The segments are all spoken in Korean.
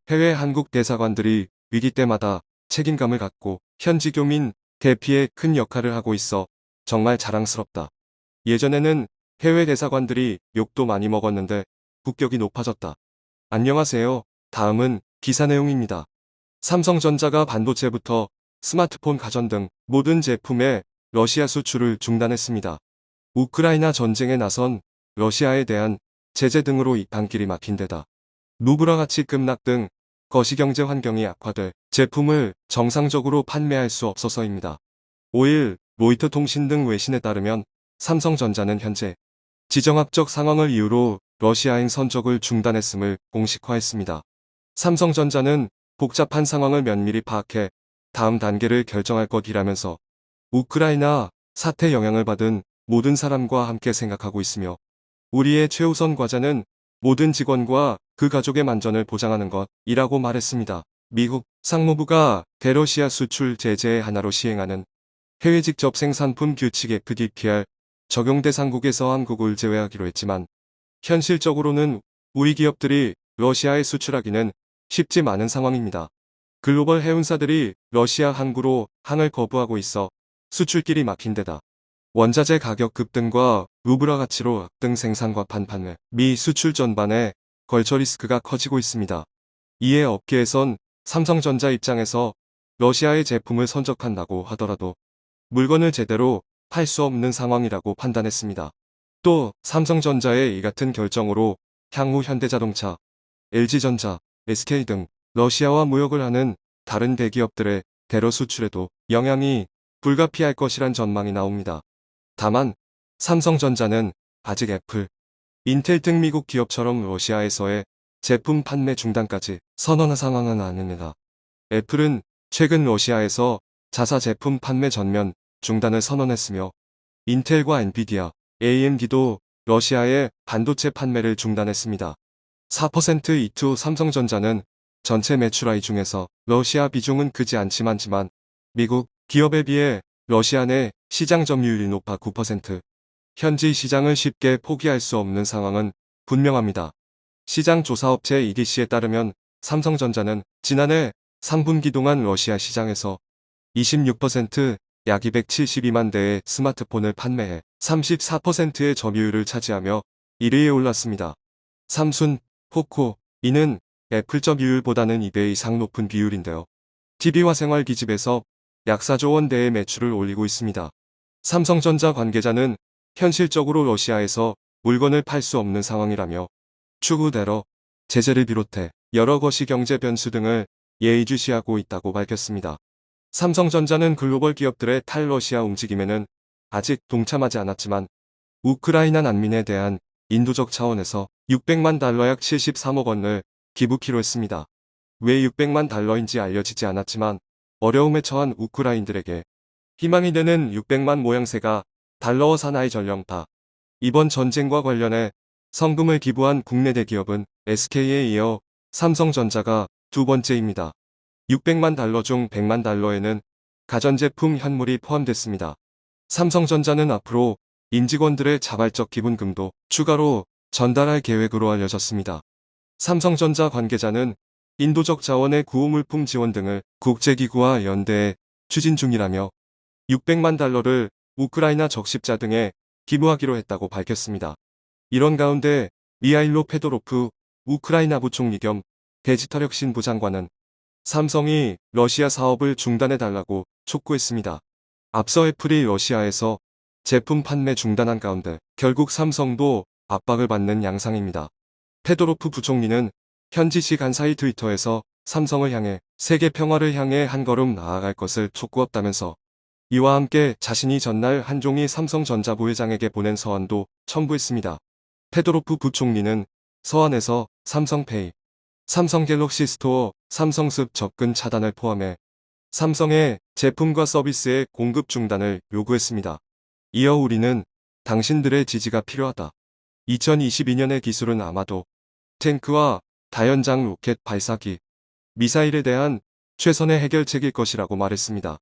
해외 한국 대사관들이 위기 때마다 책임감을 갖고 현지 교민 대피에 큰 역할을 하고 있어 정말 자랑스럽다. 예전에는 해외 대사관들이 욕도 많이 먹었는데 국격이 높아졌다. 안녕하세요. 다음은 기사 내용입니다. 삼성전자가 반도체부터 스마트폰, 가전 등 모든 제품의 러시아 수출을 중단했습니다. 우크라이나 전쟁에 나선 러시아에 대한 제재 등으로 이 반길이 막힌 데다 루블화 가치 급락 등 거시경제 환경이 악화돼 제품을 정상적으로 판매할 수 없어서입니다. 5일 로이터 통신 등 외신에 따르면 삼성전자는 현재 지정학적 상황을 이유로 러시아행 선적을 중단했음을 공식화했습니다. 삼성전자는 복잡한 상황을 면밀히 파악해 다음 단계를 결정할 것이라면서 우크라이나 사태 영향을 받은 모든 사람과 함께 생각하고 있으며 우리의 최우선 과제는 모든 직원과 그 가족의 만전을 보장하는 것이라고 말했습니다. 미국 상무부가 대러시아 수출 제재의 하나로 시행하는 해외 직접 생산품 규칙 FDPR 적용 대상국에서 한국을 제외하기로 했지만 현실적으로는 우리 기업들이 러시아에 수출하기는 쉽지 않은 상황입니다. 글로벌 해운사들이 러시아 항구로 항을 거부하고 있어 수출길이 막힌 데다 원자재 가격 급등과 루블화 가치로 악등 생산과 판매, 미 수출 전반에 걸쳐 리스크가 커지고 있습니다. 이에 업계에선 삼성전자 입장에서 러시아의 제품을 선적한다고 하더라도 물건을 제대로 팔 수 없는 상황이라고 판단했습니다. 또 삼성전자의 이 같은 결정으로 향후 현대자동차, LG전자, SK 등 러시아와 무역을 하는 다른 대기업들의 대러 수출에도 영향이 불가피할 것이란 전망이 나옵니다. 다만 삼성전자는 아직 애플, 인텔 등 미국 기업처럼 러시아에서의 제품 판매 중단까지 선언한 상황은 아닙니다. 애플은 최근 러시아에서 자사 제품 판매 전면 중단을 선언했으며 인텔과 엔비디아, AMD도 러시아의 반도체 판매를 중단했습니다. 4% 이투 삼성전자는 전체 매출I 중에서 러시아 비중은 크지 않지만 미국 기업에 비해 러시아 내 시장 점유율이 높아 9%. 현지 시장을 쉽게 포기할 수 없는 상황은 분명합니다. 시장 조사업체 EDC에 따르면 삼성전자는 지난해 3분기 동안 러시아 시장에서 26%, 약 272만 대의 스마트폰을 판매해 34%의 점유율을 차지하며 1위에 올랐습니다. 삼순, 포코, 이는 애플 점유율보다는 2배 이상 높은 비율인데요. TV와 생활기집에서 약 4조 원대의 매출을 올리고 있습니다. 삼성전자 관계자는 현실적으로 러시아에서 물건을 팔 수 없는 상황이라며 추후 대러, 제재를 비롯해 여러 것이 경제 변수 등을 예의주시하고 있다고 밝혔습니다. 삼성전자는 글로벌 기업들의 탈러시아 움직임에는 아직 동참하지 않았지만 우크라이나 난민에 대한 인도적 차원에서 600만 달러 약 73억 원을 기부키로 했습니다. 왜 600만 달러인지 알려지지 않았지만 어려움에 처한 우크라인들에게 희망이 되는 600만 모양새가 달러어 사나이 전령파. 이번 전쟁과 관련해 성금을 기부한 국내 대기업은 SK에 이어 삼성전자가 두 번째입니다. 600만 달러 중 100만 달러에는 가전제품 현물이 포함됐습니다. 삼성전자는 앞으로 임직원들의 자발적 기부금도 추가로 전달할 계획으로 알려졌습니다. 삼성전자 관계자는 인도적 자원의 구호물품 지원 등을 국제기구와 연대에 추진 중이라며 600만 달러를 우크라이나 적십자 등에 기부하기로 했다고 밝혔습니다. 이런 가운데 미하일로 페도로프 우크라이나 부총리 겸 데지털혁신부 장관은 삼성이 러시아 사업을 중단해달라고 촉구했습니다. 앞서 애플이 러시아에서 제품 판매 중단한 가운데 결국 삼성도 압박을 받는 양상입니다. 페도로프 부총리는 현지시 간사이 트위터에서 삼성을 향해 세계 평화를 향해 한 걸음 나아갈 것을 촉구했다면서 이와 함께 자신이 전날 한종희 삼성전자 부회장에게 보낸 서한도 첨부했습니다. 페도로프 부총리는 서한에서 삼성페이, 삼성갤럭시 스토어, 삼성습 접근 차단을 포함해 삼성의 제품과 서비스의 공급 중단을 요구했습니다. 이어 우리는 당신들의 지지가 필요하다. 2022년의 기술은 아마도 탱크와 다연장 로켓 발사기, 미사일에 대한 최선의 해결책일 것이라고 말했습니다.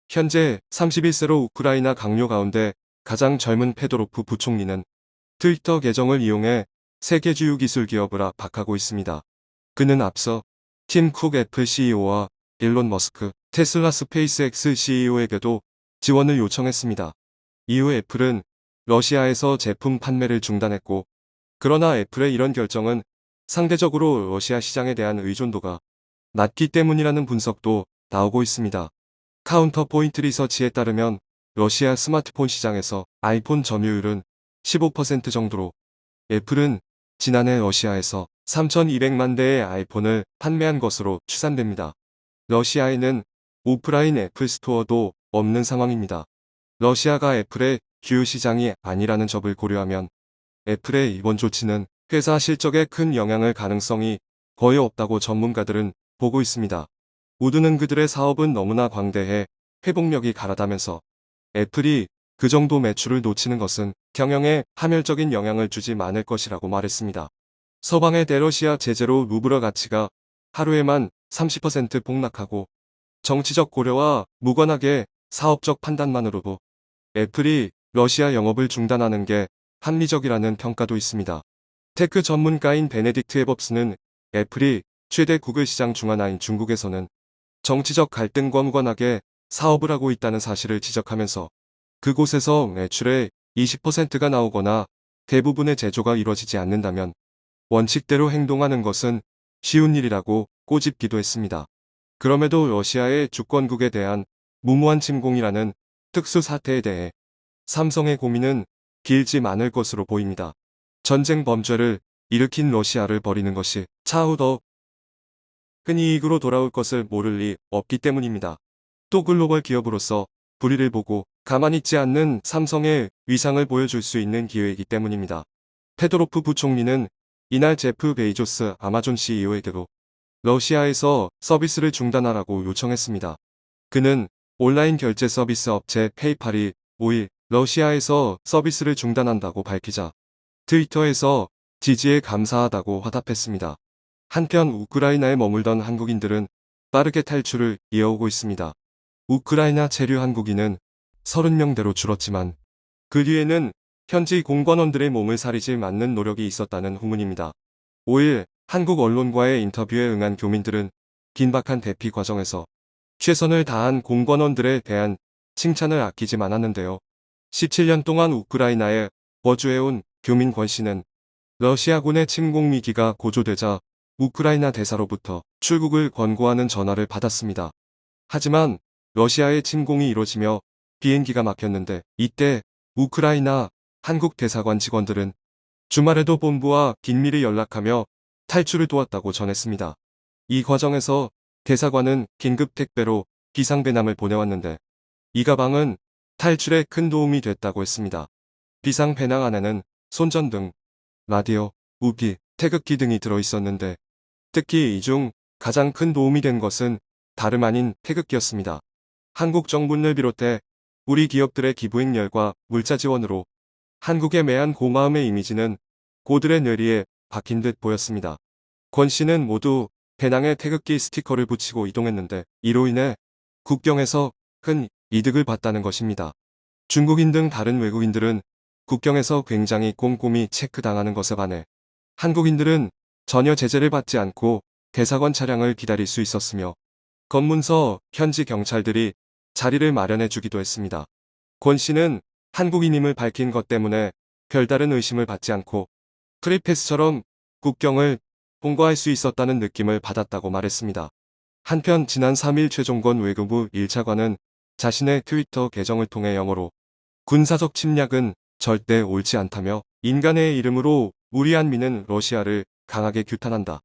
현재 31세로 우크라이나 강요 가운데 가장 젊은 페도로프 부총리는 트위터 계정을 이용해 세계 주요 기술 기업을 압박하고 있습니다. 그는 앞서 팀 쿡 애플 CEO와 일론 머스크, 테슬라 스페이스X CEO에게도 지원을 요청했습니다. 이후 애플은 러시아에서 제품 판매를 중단했고, 그러나 애플의 이런 결정은 상대적으로 러시아 시장에 대한 의존도가 낮기 때문이라는 분석도 나오고 있습니다. 카운터포인트 리서치에 따르면 러시아 스마트폰 시장에서 아이폰 점유율은 15% 정도로, 애플은 지난해 러시아에서 3,200만 대의 아이폰을 판매한 것으로 추산됩니다. 러시아에는 오프라인 애플 스토어도 없는 상황입니다. 러시아가 애플의 주요 시장이 아니라는 점을 고려하면 애플의 이번 조치는 회사 실적에 큰 영향을 가능성이 거의 없다고 전문가들은 보고 있습니다. 우드는 그들의 사업은 너무나 광대해 회복력이 가라다면서 애플이 그 정도 매출을 놓치는 것은 경영에 파멸적인 영향을 주지 않을 것이라고 말했습니다. 서방의 대러시아 제재로 루블의 가치가 하루에만 30% 폭락하고, 정치적 고려와 무관하게 사업적 판단만으로도 애플이 러시아 영업을 중단하는 게 합리적이라는 평가도 있습니다. 테크 전문가인 베네딕트 에법스는 애플이 최대 구글 시장 중 하나인 중국에서는 정치적 갈등과 무관하게 사업을 하고 있다는 사실을 지적하면서, 그곳에서 매출의 20%가 나오거나 대부분의 제조가 이뤄지지 않는다면 원칙대로 행동하는 것은 쉬운 일이라고 꼬집기도 했습니다. 그럼에도 러시아의 주권국에 대한 무모한 침공이라는 특수 사태에 대해 삼성의 고민은 길지 않을 것으로 보입니다. 전쟁 범죄를 일으킨 러시아를 버리는 것이 차후 더 큰 이익으로 돌아올 것을 모를 리 없기 때문입니다. 또 글로벌 기업으로서 불의를 보고 가만히 있지 않는 삼성의 위상을 보여줄 수 있는 기회이기 때문입니다. 페도로프 부총리는 이날 제프 베이조스 아마존 CEO에게도 러시아에서 서비스를 중단하라고 요청했습니다. 그는 온라인 결제 서비스 업체 페이팔이 5일 러시아에서 서비스를 중단한다고 밝히자 트위터에서 지지에 감사하다고 화답했습니다. 한편 우크라이나에 머물던 한국인들은 빠르게 탈출을 이어오고 있습니다. 우크라이나 체류 한국인은 30명대로 줄었지만 그 뒤에는 현지 공관원들의 몸을 사리지 않는 노력이 있었다는 후문입니다. 5일 한국 언론과의 인터뷰에 응한 교민들은 긴박한 대피 과정에서 최선을 다한 공관원들에 대한 칭찬을 아끼지 않았는데요. 17년 동안 우크라이나에 거주해온 교민 권 씨는 러시아군의 침공 위기가 고조되자 우크라이나 대사로부터 출국을 권고하는 전화를 받았습니다. 하지만 러시아의 침공이 이뤄지며 비행기가 막혔는데, 이때 우크라이나 한국 대사관 직원들은 주말에도 본부와 긴밀히 연락하며 탈출을 도왔다고 전했습니다. 이 과정에서 대사관은 긴급 택배로 비상배낭을 보내왔는데, 이 가방은 탈출에 큰 도움이 됐다고 했습니다. 비상배낭 안에는 손전등, 라디오, 우비, 태극기 등이 들어있었는데, 특히 이 중 가장 큰 도움이 된 것은 다름 아닌 태극기였습니다. 한국 정부를 비롯해 우리 기업들의 기부행렬과 물자 지원으로 한국의 매한 고마움의 이미지는 고들의 뇌리에 박힌 듯 보였습니다. 권 씨는 모두 배낭에 태극기 스티커를 붙이고 이동했는데, 이로 인해 국경에서 큰 이득을 봤다는 것입니다. 중국인 등 다른 외국인들은 국경에서 굉장히 꼼꼼히 체크당하는 것에 반해 한국인들은 전혀 제재를 받지 않고 대사관 차량을 기다릴 수 있었으며, 검문소 현지 경찰들이 자리를 마련해 주기도 했습니다. 권 씨는 한국인임을 밝힌 것 때문에 별다른 의심을 받지 않고 프리패스처럼 국경을 통과할 수 있었다는 느낌을 받았다고 말했습니다. 한편 지난 3일 최종권 외교부 1차관은 자신의 트위터 계정을 통해 영어로 군사적 침략은 절대 옳지 않다며, 인간의 이름으로 우리 한민은 러시아를 강하게 규탄한다.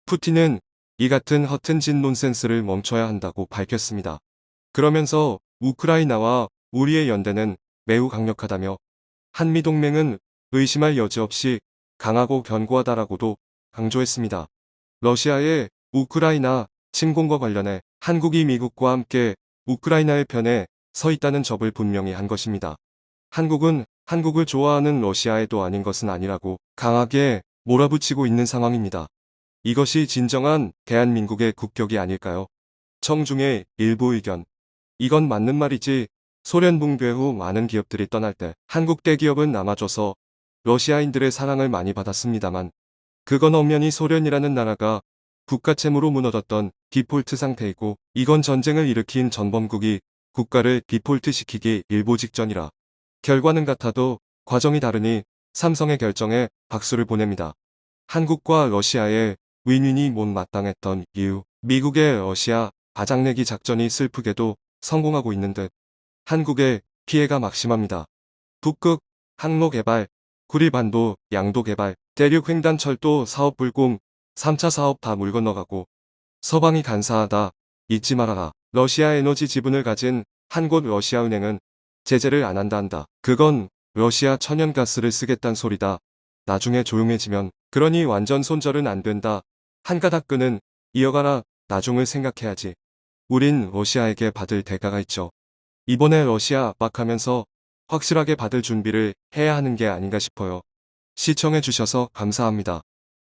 푸틴은 이 같은 허튼 짓 논센스를 멈춰야 한다고 밝혔습니다. 그러면서 우크라이나와 우리의 연대는 매우 강력하다며, 한미동맹은 의심할 여지 없이 강하고 견고하다라고도 강조했습니다. 러시아의 우크라이나 침공과 관련해 한국이 미국과 함께 우크라이나의 편에 서 있다는 점을 분명히 한 것입니다. 한국은 한국을 좋아하는 러시아에도 아닌 것은 아니라고 강하게 몰아붙이고 있는 상황입니다. 이것이 진정한 대한민국의 국격이 아닐까요? 청중의 일부 의견. 이건 맞는 말이지. 소련 붕괴 후 많은 기업들이 떠날 때 한국 대기업은 남아줘서 러시아인들의 사랑을 많이 받았습니다만 그건 엄연히 소련이라는 나라가 국가 채무로 무너졌던 디폴트 상태이고 이건 전쟁을 일으킨 전범국이 국가를 디폴트시키기 일보 직전이라 결과는 같아도 과정이 다르니 삼성의 결정에 박수를 보냅니다. 한국과 러시아의 윈윈이 못마땅했던 이유 미국의 러시아 바장내기 작전이 슬프게도 성공하고 있는 듯 한국의 피해가 막심합니다. 북극, 항로 개발, 구리반도, 양도 개발, 대륙 횡단철도 사업 불공, 3차 사업 다 물 건너가고 서방이 간사하다. 잊지 말아라. 러시아 에너지 지분을 가진 한곳 러시아은행은 제재를 안 한다. 그건 러시아 천연가스를 쓰겠단 소리다. 나중에 조용해지면 그러니 완전 손절은 안 된다. 한 가닥 끈은 이어가라. 나중을 생각해야지. 우린 러시아에게 받을 대가가 있죠. 이번에 러시아 압박하면서 확실하게 받을 준비를 해야 하는 게 아닌가 싶어요. 시청해주셔서 감사합니다.